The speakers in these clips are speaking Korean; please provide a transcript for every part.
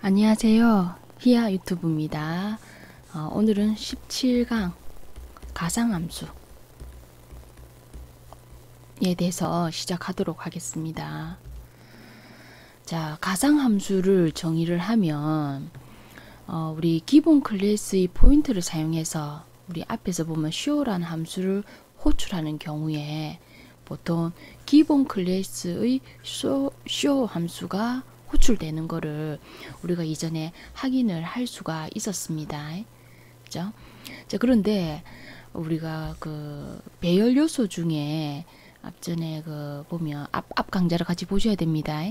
안녕하세요. 히야 유튜브입니다. 오늘은 17강 가상함수에 대해서 시작하도록 하겠습니다. 자, 가상함수를 정의를 하면 우리 기본 클래스의 포인트를 사용해서 우리 앞에서 보면 show라는 함수를 호출하는 경우에 보통 기본 클래스의 show 함수가 호출되는 거를 우리가 이전에 확인을 할 수가 있었습니다. 그죠? 자, 그런데 우리가 그 배열 요소 중에 앞전에 그 보면 앞 강좌를 같이 보셔야 됩니다.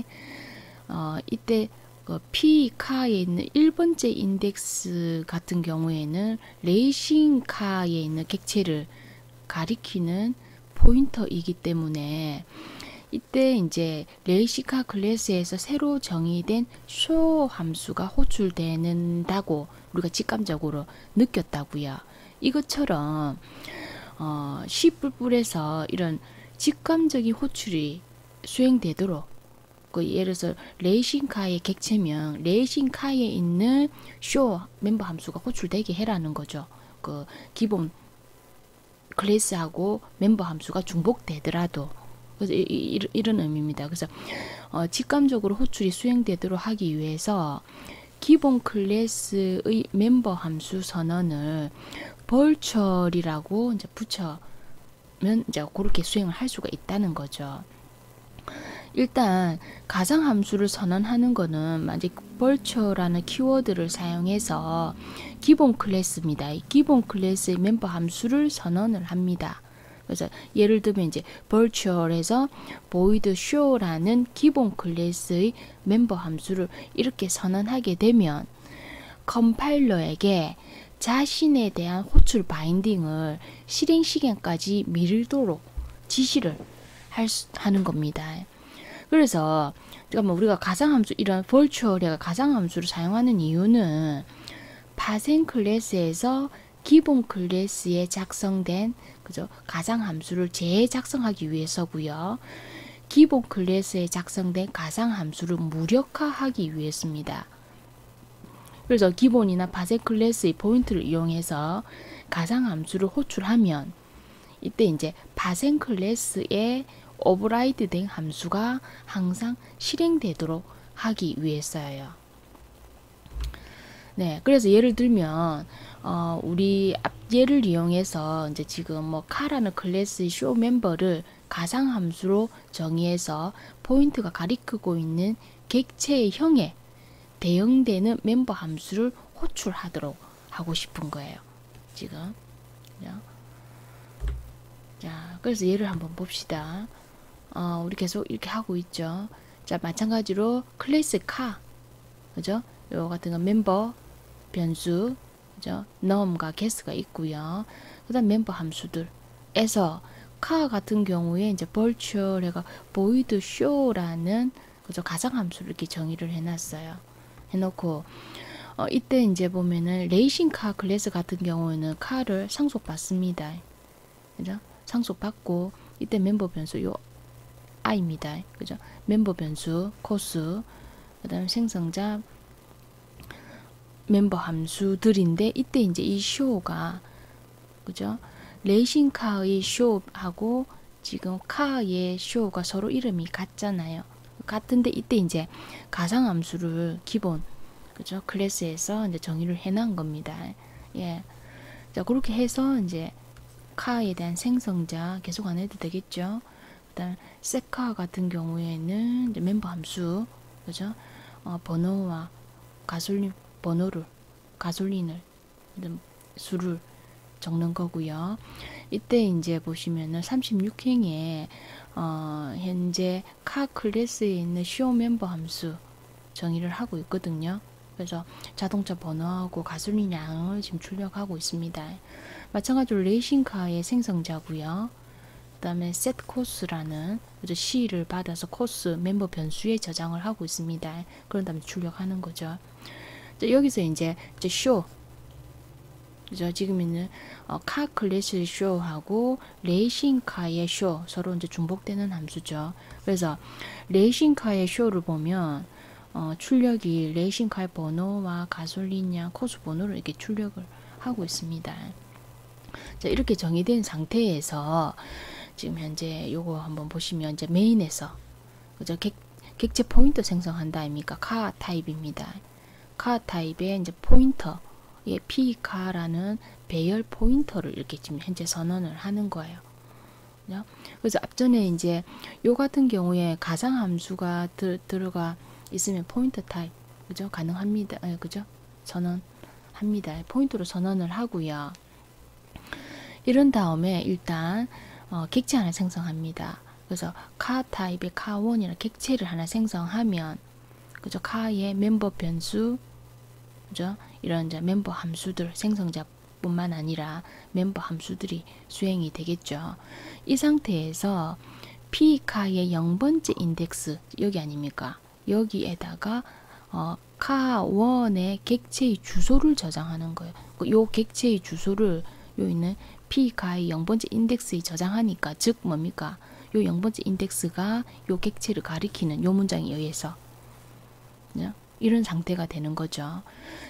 이때 그 P 카에 있는 1번째 인덱스 같은 경우에는 레이싱 카에 있는 객체를 가리키는 포인터이기 때문에 이때 이제 레이시카 클래스에서 새로 정의된 show 함수가 호출되는다고 우리가 직감적으로 느꼈다고요. 이것처럼 C++에서 이런 직감적인 호출이 수행되도록 그 예를 들어서 레이싱카의 객체명 레이싱카에 있는 show 멤버 함수가 호출되게 해라는 거죠. 그 기본 클래스하고 멤버 함수가 중복되더라도 그래서 이런 의미입니다. 그래서 직감적으로 호출이 수행되도록 하기 위해서 기본 클래스의 멤버 함수 선언을 virtual이라고 이제 붙여면 이제 그렇게 수행을 할 수가 있다는 거죠. 일단 가상 함수를 선언하는 거는 만약 virtual라는 키워드를 사용해서 기본 클래스입니다. 기본 클래스의 멤버 함수를 선언을 합니다. 그래서 예를 들면 이제 virtual에서 void show라는 기본 클래스의 멤버 함수를 이렇게 선언하게 되면 컴파일러에게 자신에 대한 호출 바인딩을 실행 시간까지 미루도록 지시를 하는 겁니다. 그래서 우리가 가상함수 이런 virtual에 가상함수를 사용하는 이유는 파생 클래스에서 기본 클래스에 작성된 그죠? 가상함수를 재작성하기 위해서고요. 기본 클래스에 작성된 가상함수를 무력화하기 위해서입니다. 그래서 기본이나 파생 클래스의 포인트를 이용해서 가상함수를 호출하면 이때 이제 파생 클래스에 오버라이드 된 함수가 항상 실행되도록 하기 위해서예요. 네, 그래서 예를 들면 우리 앞 예를 이용해서 이제 지금 뭐 카라는 클래스의 쇼 멤버를 가상 함수로 정의해서 포인트가 가리키고 있는 객체의 형에 대응되는 멤버 함수를 호출하도록 하고 싶은 거예요. 지금. 자, 그래서 예를 한번 봅시다. 우리 계속 이렇게 하고 있죠. 자, 마찬가지로 클래스 카, 그죠? 요 같은 건 멤버 변수, 그죠? num과 guess가 있고요. 그다음 멤버 함수들에서 카 같은 경우에 이제 virtual해가 void show라는 그죠? 가상 함수를 이렇게 정의를 해놨어요. 해놓고 이때 이제 보면은 레이싱 카 클래스 같은 경우에는 카를 상속받습니다. 그죠? 상속받고 이때 멤버 변수 요 i입니다. 그죠? 멤버 변수 코스 그다음 생성자 멤버 함수들인데 이때 이제 이 show가 그죠? 레이싱 카의 show하고 지금 카의 show가 서로 이름이 같잖아요. 같은데 이때 이제 가상 함수를 기본 그죠? 클래스에서 이제 정의를 해놓은 겁니다. 예. 자, 그렇게 해서 이제 카에 대한 생성자 계속 안 해도 되겠죠? 일단 세카 같은 경우에는 이제 멤버 함수 그죠? 번호와 가솔린 번호를 가솔린을 수를 적는 거고요. 이때 이제 보시면은 36행에 현재 카 클래스에 있는 show 멤버 함수 정의를 하고 있거든요. 그래서 자동차 번호하고 가솔린 양을 지금 출력하고 있습니다. 마찬가지로 레이싱카의 생성자고요. 그 다음에 set 코스라는 C를 받아서 코스 멤버 변수에 저장을 하고 있습니다. 그런 다음에 출력하는 거죠. 여기서 이제 show 그죠? 지금 있는 카 클래스의 show하고 레이싱 카의 show 서로 이제 중복되는 함수죠. 그래서 레이싱 카의 show를 보면 출력이 레이싱카의 번호와 가솔린량, 코스 번호를 이렇게 출력을 하고 있습니다. 자, 이렇게 정의된 상태에서 지금 현재 요거 한번 보시면 이제 메인에서 그죠? 객체 포인터 생성한다 아닙니까? 카 타입입니다. 카 타입의 이제 포인터, 예, P카라는 배열 포인터를 이렇게 지금 현재 선언을 하는 거예요. 그죠? 그래서 앞전에 이제 요 같은 경우에 가상 함수가 들어가 있으면 포인터 타입, 그죠? 가능합니다. 예, 그죠? 선언합니다. 포인터로 선언을 하고요. 이런 다음에 일단 객체 하나 생성합니다. 그래서 카 타입의 카1이라는 객체를 하나 생성하면, 그죠? 카의 멤버 변수, 그죠? 이런 이제 멤버 함수들, 생성자뿐만 아니라 멤버 함수들이 수행이 되겠죠. 이 상태에서 P카의 0번째 인덱스, 여기 아닙니까? 여기에다가 카1의 객체의 주소를 저장하는 거예요. 요 객체의 주소를 요 있는 P카의 0번째 인덱스에 저장하니까, 즉 뭡니까? 요 0번째 인덱스가 요 객체를 가리키는 요 문장에 의해서 이런 상태가 되는 거죠.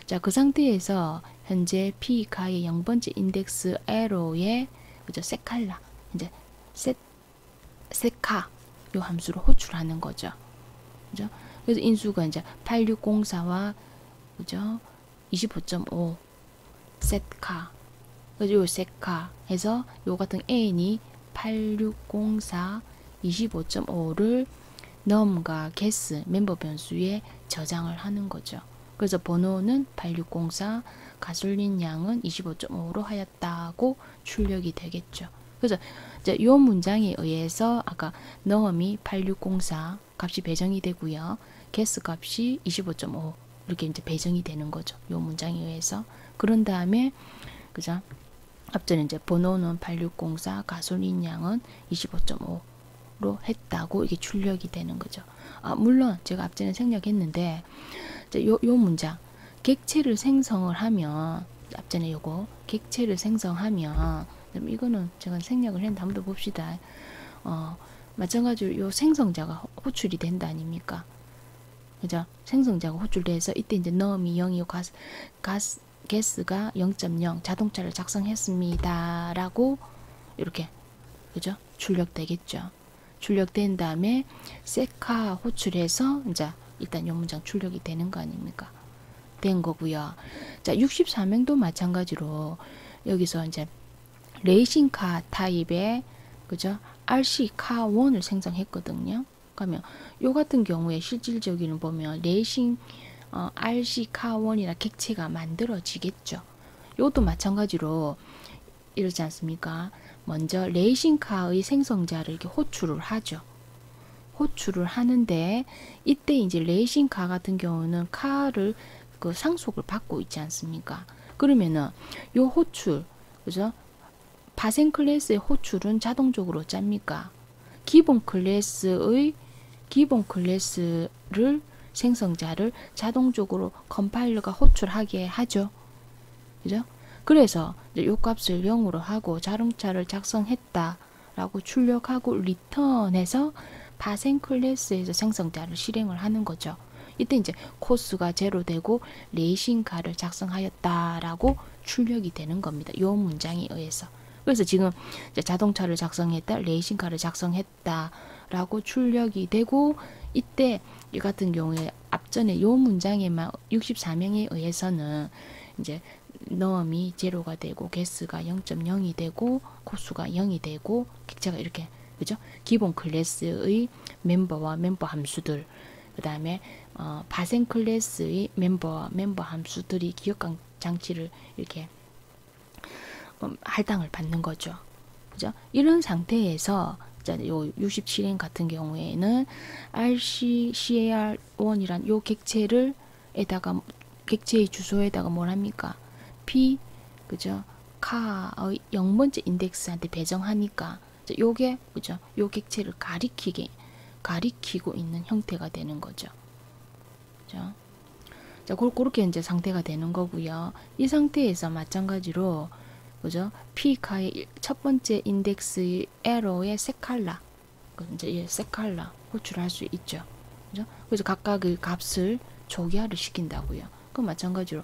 자, 그 상태에서 현재 P카의 0번째 인덱스 에러에 그죠? 세칼라, 이제 세카 요 함수로 호출하는 거죠. 그죠? 그래서 인수가 이제 8604와 그죠? 25.5 셋카, 그죠? 요 셋카 해서 요 같은 n이 8604 25.5를 num과 guess 멤버 변수에 저장을 하는 거죠. 그래서 번호는 8604, 가솔린 양은 25.5로 하였다고 출력이 되겠죠. 그래서 이제 요 문장에 의해서 아까 num이 8604 값이 배정이 되고요. guess 값이 25.5 이렇게 이제 배정이 되는 거죠. 요 문장에 의해서. 그런 다음에 그죠? 앞전에 이제 번호는 8604, 가솔린 양은 25.5로 했다고 이게 출력이 되는 거죠. 물론 제가 앞전에 생략했는데 요 문장 객체를 생성을 하면, 앞전에 요거 객체를 생성하면, 이거는 제가 생략을 했는데 한번 더 봅시다. 마찬가지로 요 생성자가 호출이 된다 아닙니까? 그죠? 생성자가 호출돼서 이때 이제 num이 0이고 guess가 0.0 자동차를 작성했습니다 라고 이렇게 그죠? 출력되겠죠. 출력된 다음에 세카 호출해서 이제 일단 요 문장 출력이 되는 거 아닙니까? 된 거고요. 자, 64명도 마찬가지로 여기서 이제 레이싱카 타입의 그죠? RC 카1을 생성했거든요. 그러면 요 같은 경우에 실질적으로 보면 레이싱 RC 카1이라 객체가 만들어지겠죠. 요것도 마찬가지로 이러지 않습니까? 먼저 레이싱카의 생성자를 이렇게 호출을 하죠. 호출을 하는데 이때 이제 레이싱카 같은 경우는 카를 그 상속을 받고 있지 않습니까? 그러면은 요 호출, 그죠? 파생 클래스의 호출은 자동적으로 짭니까? 기본 클래스를 생성자를 자동적으로 컴파일러가 호출하게 하죠. 그죠? 그래서 요 값을 0으로 하고 자동차를 작성했다라고 출력하고 리턴해서 파생 클래스에서 생성자를 실행을 하는 거죠. 이때 이제 코스가 제로 되고 레이싱카를 작성하였다라고 출력이 되는 겁니다. 요 문장에 의해서. 그래서 지금 이제 자동차를 작성했다, 레이싱카를 작성했다라고 출력이 되고, 이때 이 같은 경우에 앞전에 요 문장에만 64명에 의해서는 이제 num이 제로가 되고 guess가 0.0이 되고 코스가 0이 되고 객체가 이렇게 그죠? 기본 클래스의 멤버와 멤버 함수들, 그 다음에 파생 클래스의 멤버와 멤버 함수들이 기억 장치를 이렇게 할당을 받는 거죠. 그죠? 이런 상태에서 요 67행 같은 경우에는 RCCAR1이란 요 객체를 에다가 객체의 주소에다가 뭘 합니까? P 그죠? 카의 0번째 인덱스한테 배정하니까 요게 그죠? 요 객체를 가리키고 있는 형태가 되는 거죠. 그죠? 자, 그렇게 이제 상태가 되는 거고요. 이 상태에서 마찬가지로 그죠? P카의 첫 번째 인덱스 에러의 세칼라, 이제 세칼라 호출할 수 있죠. 그죠? 그래서 각각의 값을 초기화를 시킨다고요. 그 마찬가지로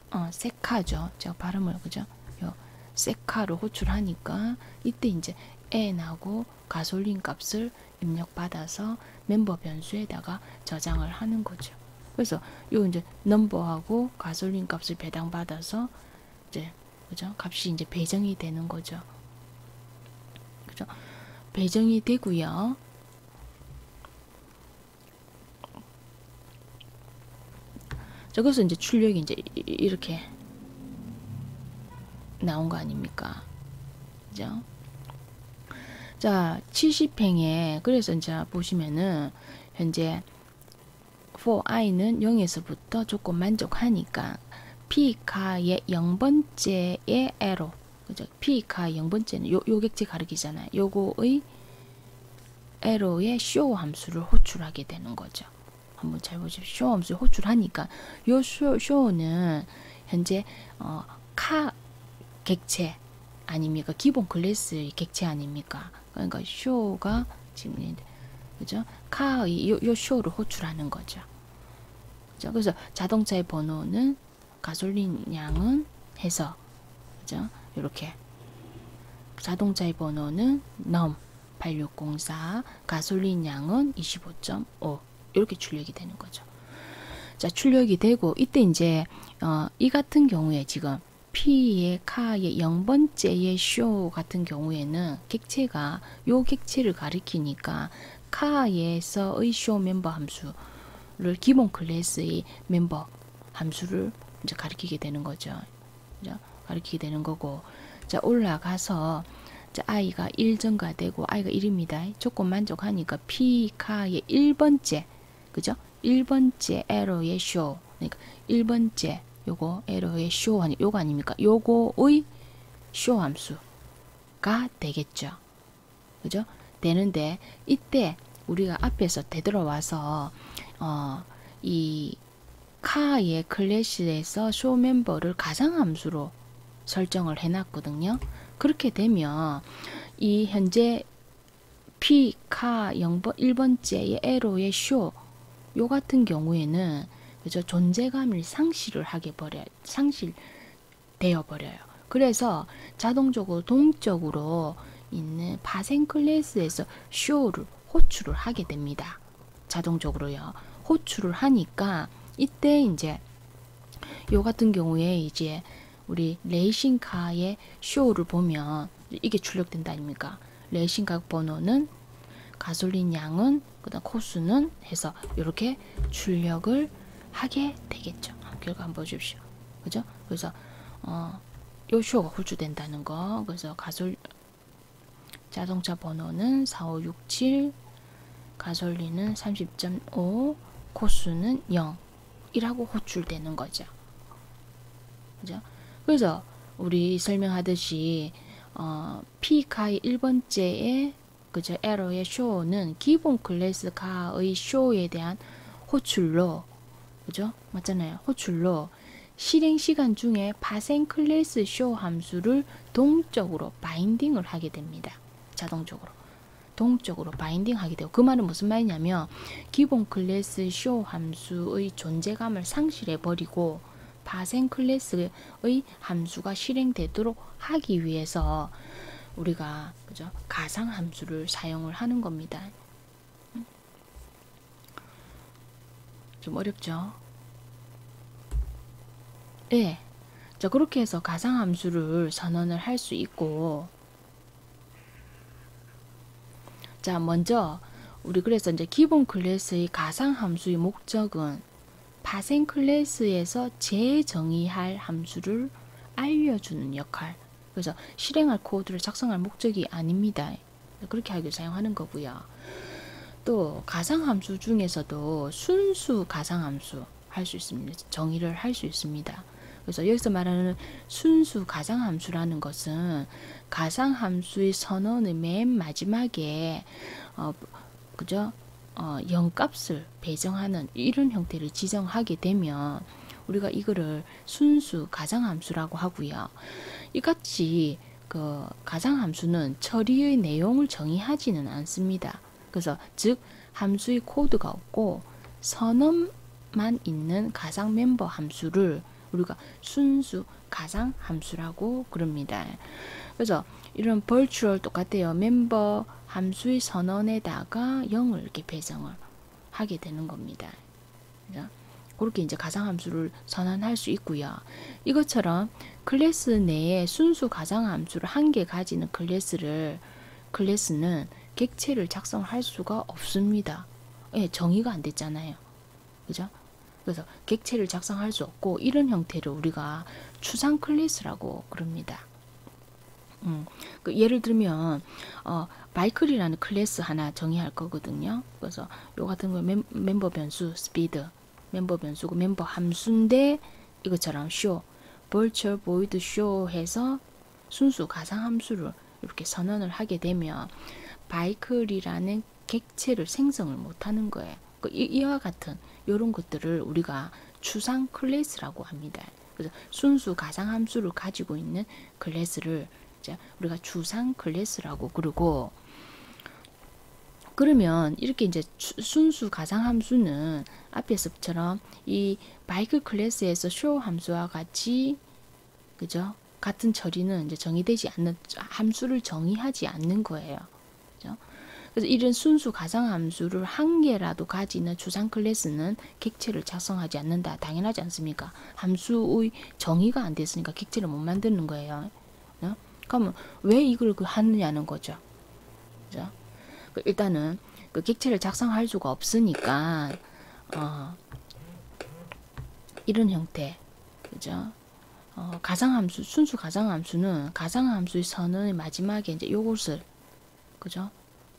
세카죠. 제가 발음을 그죠? 요 세카로 호출하니까 이때 이제 n하고 가솔린 값을 입력받아서 멤버 변수에다가 저장을 하는 거죠. 그래서 요 이제 넘버하고 가솔린 값을 배당받아서 이제 그죠? 값이 이제 배정이 되는 거죠. 그죠? 배정이 되고요. 자, 그래서 이제 출력이 이제 이렇게 나온 거 아닙니까? 그죠? 자, 70행에 그래서 이제 보시면은 현재 for i는 0에서부터 조건 만족하니까 p카의 0번째의 arrow 그죠? p카의 0번째는 요 객체 가르기잖아요. 요거의 arrow의 show 함수를 호출하게 되는 거죠. 한번 잘 보십시오. show 함수를 호출하니까 요 show는 현재 카 객체 아닙니까? 기본 클래스의 객체 아닙니까? 그러니까 show가 지금 그죠? 카의 요 show를 호출하는 거죠. 그죠? 그래서 자동차의 번호는 가솔린 양은 해서 그죠? 이렇게 자동차의 번호는 num 8604 가솔린 양은 25.5 이렇게 출력이 되는 거죠. 자, 출력이 되고 이때 이제 이 같은 경우에 지금 P의 카의 0번째의 쇼 같은 경우에는 객체가 요 객체를 가리키니까 카에서의 쇼 멤버 함수를 기본 클래스의 멤버 함수를 이제 가리키게 되는 거죠. 그죠? 가리키게 되는 거고 자 올라가서 자 i가 1 증가되고 i가 1입니다. 조건 만족하니까 P 카의 1번째 그죠? 1번째 에러의 쇼 그러니까 1번째 요거 에러의 쇼 아니 요거 아닙니까? 요거의 쇼 함수가 되겠죠. 그죠? 되는데 이때 우리가 앞에서 되돌아와서 이 카의 클래스에서 쇼 멤버를 가상 함수로 설정을 해놨거든요. 그렇게 되면 이 현재 P 카 1번째의 에러의 쇼 요 같은 경우에는 그죠? 존재감을 상실되어 버려요. 그래서 자동적으로 동적으로 있는 파생 클래스에서 쇼를 호출을 하게 됩니다. 자동적으로요. 호출을 하니까 이때 이제 요 같은 경우에 이제 우리 레이싱카의 쇼를 보면 이게 출력된다 아닙니까? 레이싱카 번호는 가솔린 양은 그다음 코수는 해서 이렇게 출력을 하게 되겠죠. 결과 한번 보십시오. 그죠? 그래서 요 쇼가 호출된다는 거. 그래서 자동차 번호는 4567 가솔린은 30.5 코수는 0 이라고 호출되는 거죠. 그죠? 그래서 우리 설명하듯이 P카의 1번째의 그죠? 에러의 쇼는 기본 클래스 카의 쇼에 대한 호출로 그죠? 맞잖아요. 호출로 실행 시간 중에 파생 클래스 쇼 함수를 동적으로 바인딩을 하게 됩니다. 자동적으로. 동적으로 바인딩 하게 되고 그 말은 무슨 말이냐면 기본 클래스 쇼 함수의 존재감을 상실해 버리고 파생 클래스의 함수가 실행되도록 하기 위해서 우리가 그죠? 가상 함수를 사용을 하는 겁니다. 좀 어렵죠? 예. 자, 그렇게 해서 가상 함수를 선언을 할 수 있고 자, 먼저 우리 그래서 이제 기본 클래스의 가상 함수의 목적은 파생 클래스에서 재정의할 함수를 알려주는 역할. 그래서 실행할 코드를 작성할 목적이 아닙니다. 그렇게 하기 사용하는 거고요. 또 가상 함수 중에서도 순수 가상 함수 할 수 있습니다. 정의를 할 수 있습니다. 그래서 여기서 말하는 순수 가상 함수라는 것은 가상 함수의 선언의 맨 마지막에 그죠? 0값을 배정하는 이런 형태를 지정하게 되면 우리가 이거를 순수 가상함수라고 하고요. 이같이 그 가상함수는 처리의 내용을 정의하지는 않습니다. 그래서 즉 함수의 코드가 없고 선언만 있는 가상 멤버 함수를 우리가 순수 가상 함수라고 그럽니다. 그래서 이런 virtual 똑같아요. 멤버 함수의 선언에다가 0을 이렇게 배정을 하게 되는 겁니다. 그죠? 그렇게 이제 가상함수를 선언할 수 있고요. 이것처럼 클래스 내에 순수 가상함수를 한 개 가지는 클래스는 객체를 작성할 수가 없습니다. 예, 정의가 안 됐잖아요. 그죠? 그래서 객체를 작성할 수 없고 이런 형태를 우리가 추상 클래스라고 그럽니다. 예를 들면 바이클이라는 클래스 하나 정의할 거거든요. 그래서 요 같은 거 멤버 변수 스피드 멤버 변수고 멤버 함수인데 이것처럼 show virtual void show 해서 순수 가상 함수를 이렇게 선언을 하게 되면 바이클이라는 객체를 생성을 못하는 거예요. 이와 같은 이런 것들을 우리가 추상 클래스라고 합니다. 그래서 순수 가상 함수를 가지고 있는 클래스를 우리가 추상 클래스라고 그러고, 그러면 이렇게 이제 순수 가상 함수는 앞에서처럼 이 바이클 클래스에서 show 함수와 같이 그죠? 같은 처리는 이제 정의되지 않는 함수를 정의하지 않는 거예요. 그죠? 그래서 이런 순수 가상 함수를 한 개라도 가지는 추상 클래스는 객체를 작성하지 않는다. 당연하지 않습니까? 함수의 정의가 안 됐으니까 객체를 못 만드는 거예요. 그죠? 그러면 왜 이걸 하느냐는 거죠. 그죠? 일단은 그 객체를 작성할 수가 없으니까 이런 형태, 그죠? 가상함수, 순수 가상함수는 가상함수의 선언의 마지막에 이제 요것을, 그죠?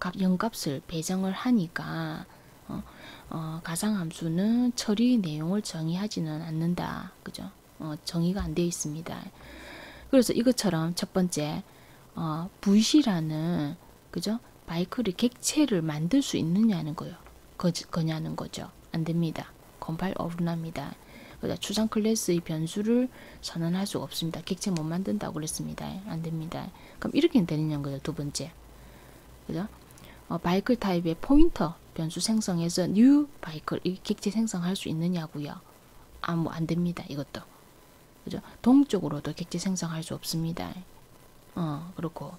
0값을 배정을 하니까 가상함수는 처리 내용을 정의하지는 않는다, 그죠? 정의가 안 되어 있습니다. 그래서 이것처럼 첫 번째 VC라는 그죠? 바이클이 객체를 만들 수 있느냐는 거냐는 거죠. 안 됩니다. 컴파일 어긋납니다. 추상 클래스의 변수를 선언할 수가 없습니다. 객체 못 만든다고 그랬습니다. 안 됩니다. 그럼 이렇게 되느냐는 거죠. 두 번째. 그죠? 바이클 타입의 포인터 변수 생성해서 new 바이클 이 객체 생성할 수 있느냐고요. 뭐 안 됩니다. 이것도. 그죠? 동적으로도 객체 생성할 수 없습니다. 그렇고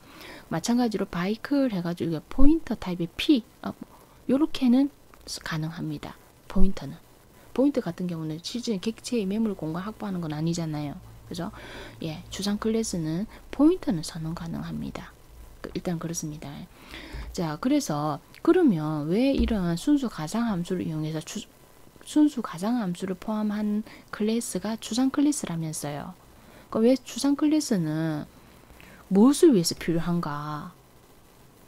마찬가지로 바이클 해가지고 이게 포인터 타입의 P 요렇게는 가능합니다. 포인터 같은 경우는 실제 객체의 매물 공간 확보하는 건 아니잖아요. 그죠? 예, 추상 클래스는 포인터는 선언 가능합니다. 일단 그렇습니다. 자, 그래서 그러면 왜 이런 순수 가상 함수를 이용해서 순수 가상 함수를 포함한 클래스가 추상 클래스라면서요. 왜 추상 클래스는 무엇을 위해서 필요한가?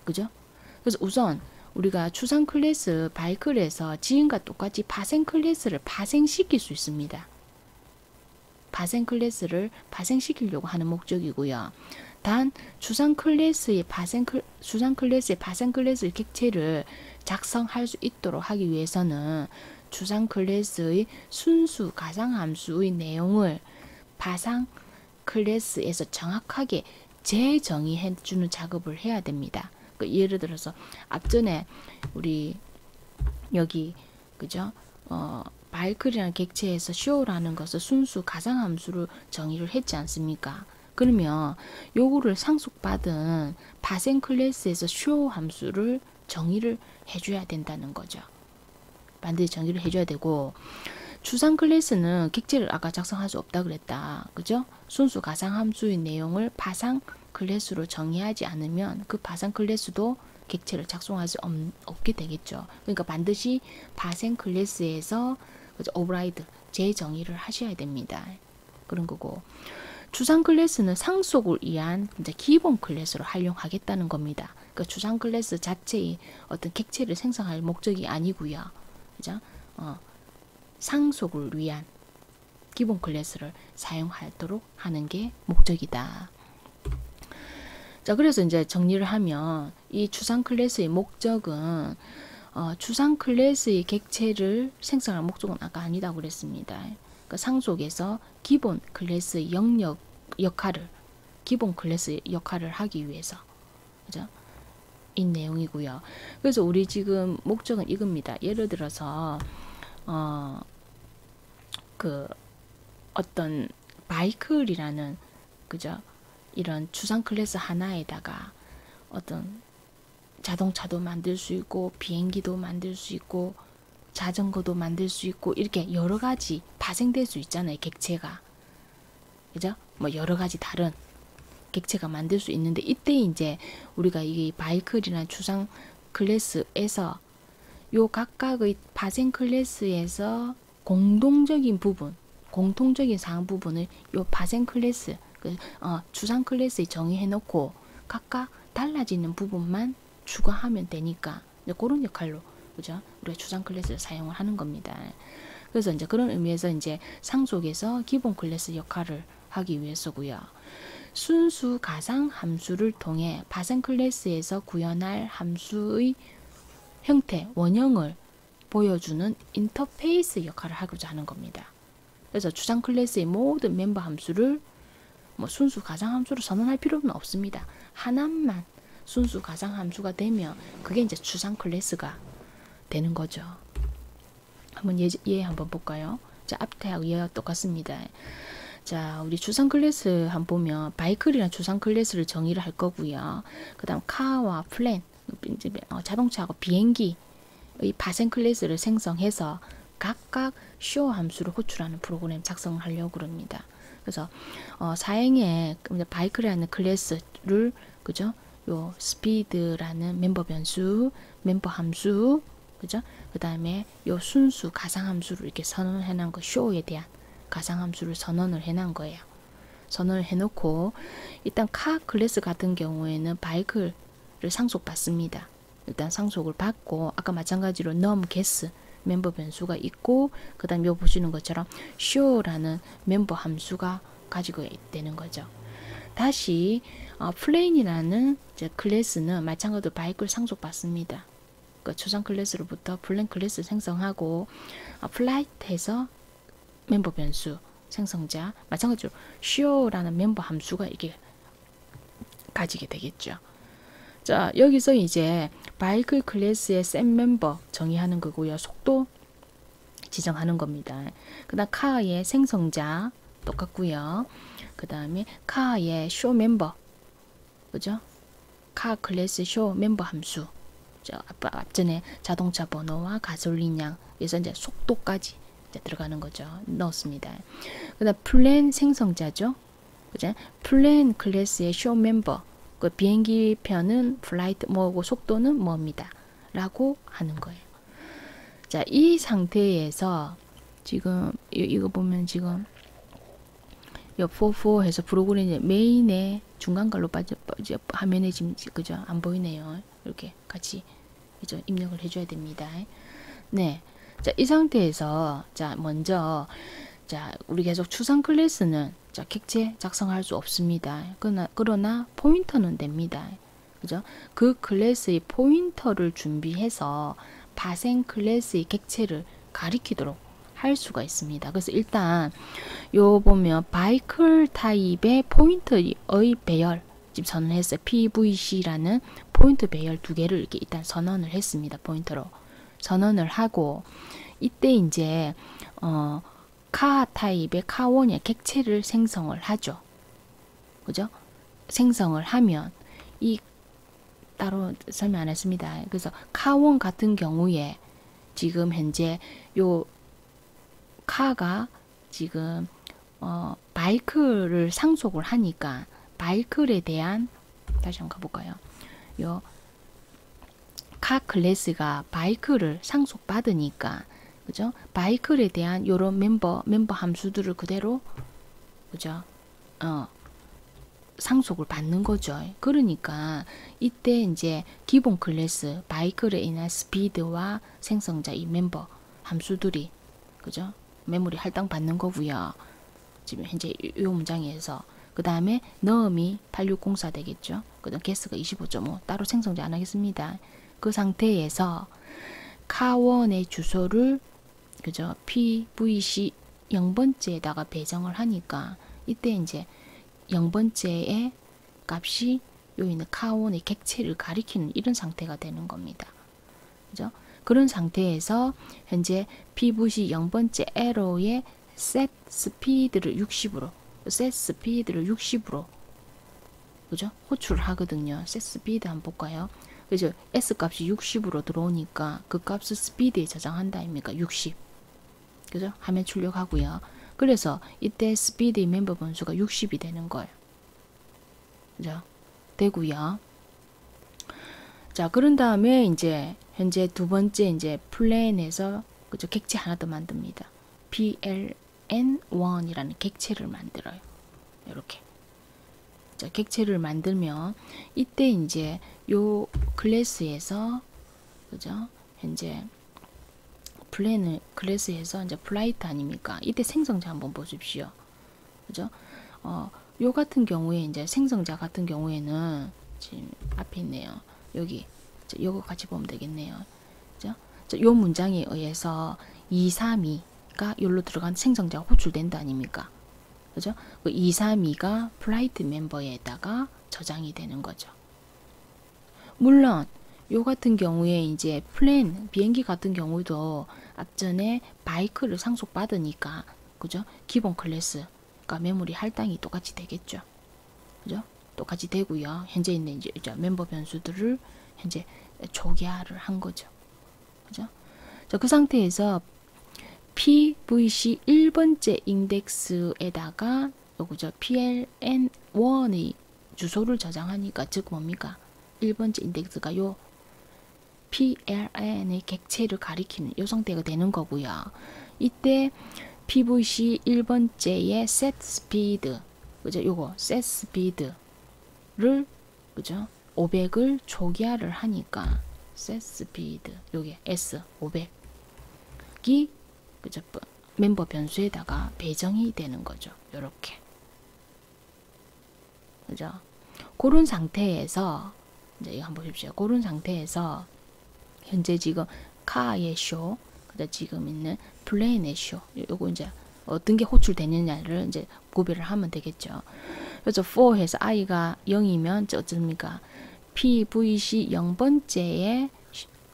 그죠? 그래서 우선 우리가 추상 클래스 바이클에서 지금과 똑같이 파생 클래스를 파생시킬 수 있습니다. 파생 클래스를 파생시키려고 하는 목적이고요. 단 추상 클래스의 파생 클래스의 객체를 작성할 수 있도록 하기 위해서는 추상 클래스의 순수 가상함수의 내용을 파생 클래스에서 정확하게 재정의해 주는 작업을 해야 됩니다. 예를 들어서 앞전에 우리 여기 그죠? 바이클이라는 객체에서 show라는 것을 순수 가상함수로 정의를 했지 않습니까? 그러면 요거를 상속받은 파생 클래스에서 show 함수를 정의를 해줘야 된다는 거죠. 반드시 정의를 해줘야 되고, 추상 클래스는 객체를 아까 작성할 수 없다 그랬다. 그죠? 순수 가상 함수의 내용을 파상 클래스로 정의하지 않으면 그 파상 클래스도 객체를 작성할 수 없게 되겠죠. 그러니까 반드시 파생 클래스에서 오버라이드 재정의를 하셔야 됩니다. 그런 거고, 추상 클래스는 상속을 위한 이제 기본 클래스로 활용하겠다는 겁니다. 그러니까 추상 클래스 자체의 어떤 객체를 생성할 목적이 아니고요. 그죠? 상속을 위한 기본 클래스를 사용하도록 하는 게 목적이다. 자, 그래서 이제 정리를 하면 이 추상 클래스의 목적은 추상 클래스의 객체를 생성할 목적은 아까 아니다고 그랬습니다. 그러니까 상속에서 기본 클래스의 기본 클래스의 역할을 하기 위해서, 그죠? 내용이고요. 그래서 우리 지금 목적은 이겁니다. 예를 들어서 그 어떤 바이클이라는 그죠? 이런 주상 클래스 하나에다가 어떤 자동차도 만들 수 있고 비행기도 만들 수 있고 자전거도 만들 수 있고 이렇게 여러 가지 파생될 수 있잖아요. 객체가. 그죠? 뭐 여러 가지 다른 객체가 만들 수 있는데 이때 이제 우리가 이 바이클이나 주상 클래스에서 요 각각의 파생 클래스에서 공동적인 부분, 공통적인 사항 부분을 요 파생 클래스, 주상 클래스에 정의해 놓고 각각 달라지는 부분만 추가하면 되니까 이제 그런 역할로 그죠? 우리가 주상 클래스를 사용을 하는 겁니다. 그래서 이제 그런 의미에서 이제 상속에서 기본 클래스 역할을 하기 위해서고요. 순수 가상 함수를 통해 파생 클래스에서 구현할 함수의 형태, 원형을 보여주는 인터페이스 역할을 하고자 하는 겁니다. 그래서 주상 클래스의 모든 멤버 함수를 뭐 순수 가상 함수로 선언할 필요는 없습니다. 하나만 순수 가상 함수가 되면 그게 이제 주상 클래스가 되는 거죠. 한번 예 한번 볼까요? 자, 앞태하고 얘와 똑같습니다. 자, 우리 주상 클래스 한번 보면 바이클이란 주상 클래스를 정의를 할 거고요. 그 다음 카와 플랜, 자동차하고 비행기의 파생 클래스를 생성해서 각각 쇼 함수를 호출하는 프로그램 작성을 하려고 그럽니다. 그래서 사행에 바이클이라는 클래스를 그죠? 요 스피드라는 멤버 변수, 멤버 함수, 그죠? 그 다음에 요 순수 가상 함수를 이렇게 선언해 놓은 거, 쇼에 대한 가상 함수를 선언을 해 놓은 거예요. 선언을 해 놓고 일단 카 클래스 같은 경우에는 바이클을 상속받습니다. 일단 상속을 받고 아까 마찬가지로 num guess 멤버 변수가 있고 그 다음 요 보시는 것처럼 show라는 멤버 함수가 가지고 되는 거죠. 다시 플레인이라는 클래스는 마찬가지로 바이클 상속받습니다. 그 주상 클래스로부터 플랜 클래스 생성하고 플라이트에서 멤버 변수 생성자 마찬가지로 show라는 멤버 함수가 이게 가지게 되겠죠. 자, 여기서 이제 바이클 클래스의 셋 멤버 정의하는 거고요. 속도 지정하는 겁니다. 그 다음 카의 생성자 똑같고요. 그 다음에 카의 쇼 멤버 그죠? 카 클래스 쇼 멤버 함수 앞전에 자동차 번호와 가솔린량 그래서 이제 속도까지 이제 들어가는 거죠. 넣었습니다. 그 다음 플랜 생성자죠. 그죠? 플랜 클래스의 쇼 멤버 그 비행기 편은 플라이트 뭐고 속도는 뭐입니다. 라고 하는 거예요. 자, 이 상태에서 지금 이거 보면 지금 요 44 해서 프로그램이 메인의 중간갈로 빠져 화면에 지금 그죠? 안 보이네요. 이렇게 같이 그죠? 입력을 해줘야 됩니다. 네. 자, 이 상태에서 자, 먼저 자, 우리 계속 추상 클래스는 자, 객체 작성할 수 없습니다. 그러나 포인터는 됩니다. 그죠? 그 클래스의 포인터를 준비해서 파생 클래스의 객체를 가리키도록 할 수가 있습니다. 그래서 일단 요 보면 바이클 타입의 포인터의 배열 지금 선언했어요. PVC라는 포인트 배열 두 개를 이렇게 일단 선언을 했습니다. 포인터로 선언을 하고 이때 이제 카 타입의 카원의 객체를 생성을 하죠. 그죠? 생성을 하면 이 따로 설명 안 했습니다. 그래서 카원 같은 경우에 지금 현재 요 카가 지금 바이클을 상속을 하니까 바이클에 대한 다시 한번 가볼까요? 요 카 클래스가 바이클을 상속받으니까 그죠? 바이클에 대한 요런 멤버 함수들을 그대로 그죠? 상속을 받는 거죠. 그러니까 이때 이제 기본 클래스 바이클에 인한 스피드와 생성자 이 멤버 함수들이 그죠? 메모리 할당 받는 거고요. 지금 현재 이 문장에서 그 다음에 num이 8604 되겠죠. 그 다음 guess가 25.5 따로 생성자 안 하겠습니다. 그 상태에서 카원의 주소를 그죠? PVC 0번째에다가 배정을 하니까 이때 이제 0번째의 값이 여기 있는 카원의 객체를 가리키는 이런 상태가 되는 겁니다. 그죠? 그런 상태에서 현재 PVC 0번째 에러의 set 스피드를 60으로 그죠? 호출을 하거든요. set 스피드 한번 볼까요? 그죠? S 값이 60으로 들어오니까 그 값을 스피드에 저장한다 아닙니까? 60. 그죠? 화면 출력하고요. 그래서 이때 스피드의 멤버 번수가 60이 되는 거예요. 그죠? 되고요. 자, 그런 다음에 이제 현재 두 번째 이제 플랜에서 그죠? 객체 하나 더 만듭니다. PLN1이라는 객체를 만들어요. 이렇게. 자, 객체를 만들면 이때 이제 요 클래스에서 그죠? 현재 플랜을 클래스에서 이제 플라이트 아닙니까? 이때 생성자 한번 보십시오. 그죠? 요 같은 경우에 이제 생성자 같은 경우에는 지금 앞에 있네요. 여기 요거 같이 보면 되겠네요. 그죠? 요 문장에 의해서 232가 여기로 들어간 생성자가 호출된다 아닙니까? 그죠? 그 232가 플라이트 멤버에다가 저장이 되는 거죠. 물론 요 같은 경우에 이제 플랜 비행기 같은 경우도 앞전에 바이크를 상속받으니까 그죠? 기본 클래스가 메모리 할당이 똑같이 되겠죠. 그죠? 똑같이 되고요. 현재 있는 이제 멤버 변수들을 현재 초기화를 한 거죠. 그죠? 자, 그 상태에서 PVC 1번째 인덱스에다가 요거죠. PLN1의 주소를 저장하니까 즉 뭡니까? 1번째 인덱스가 요 PLN의 객체를 가리키는 요 상태가 되는 거고요. 이때 PVC 1번째의 set speed 그죠? 요거 set speed를 그죠? 500을 초기화를 하니까 set speed 요게 S 500이 그죠? 멤버 변수에다가 배정이 되는 거죠. 요렇게. 그죠? 그런 상태에서 이제 이거 한번 보십시오. 그런 상태에서 현재 지금 카의 쇼, 그다음 지금 있는 플레인의 쇼, 요거 이제 어떤 게 호출되느냐를 이제 구별을 하면 되겠죠. 그래서 for 해서 i가 0이면 어떻습니까? PVC 0번째에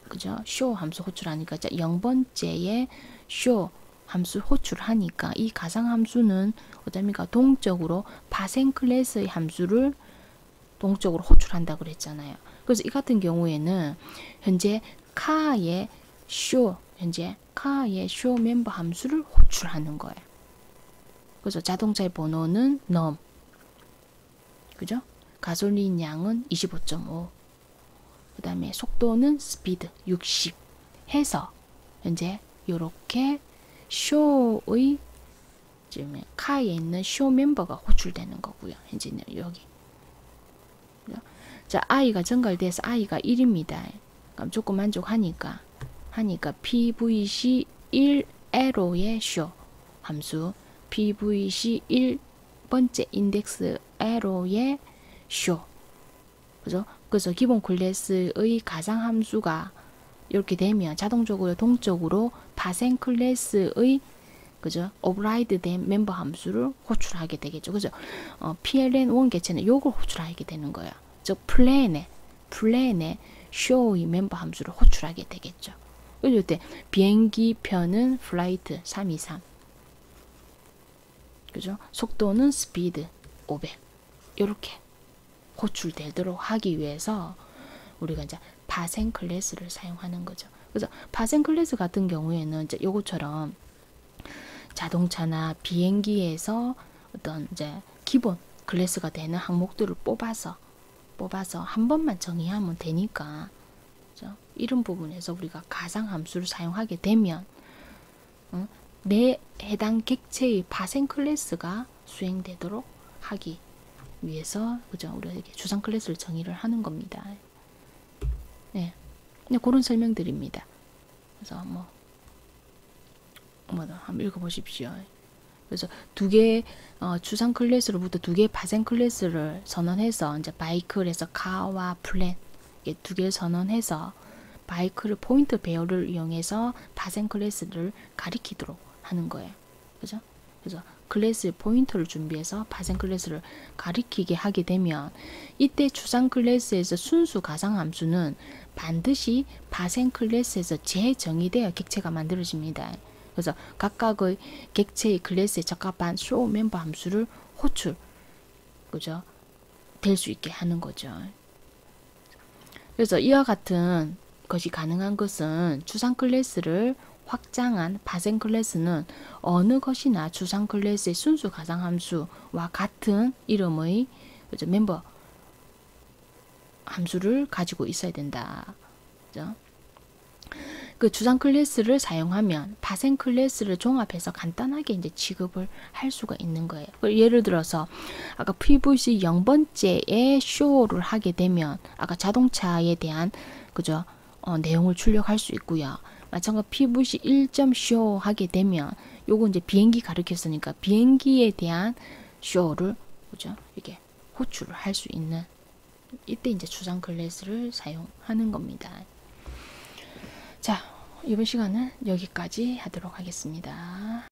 그죠? 쇼 함수 호출하니까 0번째에 쇼 함수 호출하니까 이 가상 함수는 어떻습니까? 동적으로 파생 클래스의 함수를 동적으로 호출한다고 그랬잖아요. 그래서 이 같은 경우에는 현재 카의 쇼 멤버 함수를 호출하는 거예요. 그래서 자동차의 번호는 num, 그죠? 가솔린 양은 25.5, 그 다음에 속도는 스피드 60 해서 현재 요렇게 쇼의 지금 카에 있는 쇼 멤버가 호출되는 거고요. 현재는 여기. 자, i가 증가돼서 i가 1입니다. 그럼 조금 만족하니까 PVC 1 에로의 쇼 함수 PVC 1번째 인덱스 에로의 쇼 그죠? 그래서 기본 클래스의 가상 함수가 이렇게 되면 자동적으로 동적으로 파생 클래스의 그죠? 오버라이드 된 멤버 함수를 호출하게 되겠죠. 그죠? PLN1 개체는 요걸 호출하게 되는 거예요. 즉 플랜의 쇼의 멤버 함수를 호출하게 되겠죠. 그럴 때 비행기 편은 플라이트 323 그죠? 속도는 스피드 500 이렇게 호출되도록 하기 위해서 우리가 이제 파생 클래스를 사용하는 거죠. 그래서 파생 클래스 같은 경우에는 이제 요것처럼 자동차나 비행기에서 어떤 이제 기본 클래스가 되는 항목들을 뽑아서 한 번만 정의하면 되니까 그죠? 이런 부분에서 우리가 가상 함수를 사용하게 되면 내 해당 객체의 파생 클래스가 수행되도록 하기 위해서 그죠? 우리가 이렇게 주상 클래스를 정의를 하는 겁니다. 네, 그런 설명드립니다. 그래서 뭐 한번 읽어보십시오. 그래서 두 개 주상 클래스로부터 두 개의 파생 클래스를 선언해서 이제 바이크에서 카와 플랜 두 개를 선언해서 바이크를 포인트 배열을 이용해서 파생 클래스를 가리키도록 하는 거예요. 그죠? 그래서 클래스 포인터를 준비해서 파생 클래스를 가리키게 하게 되면 이때 추상 클래스에서 순수 가상 함수는 반드시 파생 클래스에서 재정의되어 객체가 만들어집니다. 그래서 각각의 객체의 클래스에 적합한 show 멤버 함수를 호출, 그죠? 될 수 있게 하는 거죠. 그래서 이와 같은 것이 가능한 것은 추상 클래스를 확장한 파생 클래스는 어느 것이나 추상 클래스의 순수 가상 함수와 같은 이름의 그죠? 멤버 함수를 가지고 있어야 된다. 그죠? 그 추상 클래스를 사용하면 파생 클래스를 종합해서 간단하게 이제 취급을 할 수가 있는 거예요. 예를 들어서 아까 PVC 0번째에 show를 하게 되면 아까 자동차에 대한 그죠? 내용을 출력할 수 있고요. 마찬가지로 PVC 1.show 하게 되면 요거 이제 비행기 가르쳤으니까 비행기에 대한 show를 그죠? 이게 호출을 할 수 있는 이때 이제 추상 클래스를 사용하는 겁니다. 자, 이번 시간은 여기까지 하도록 하겠습니다.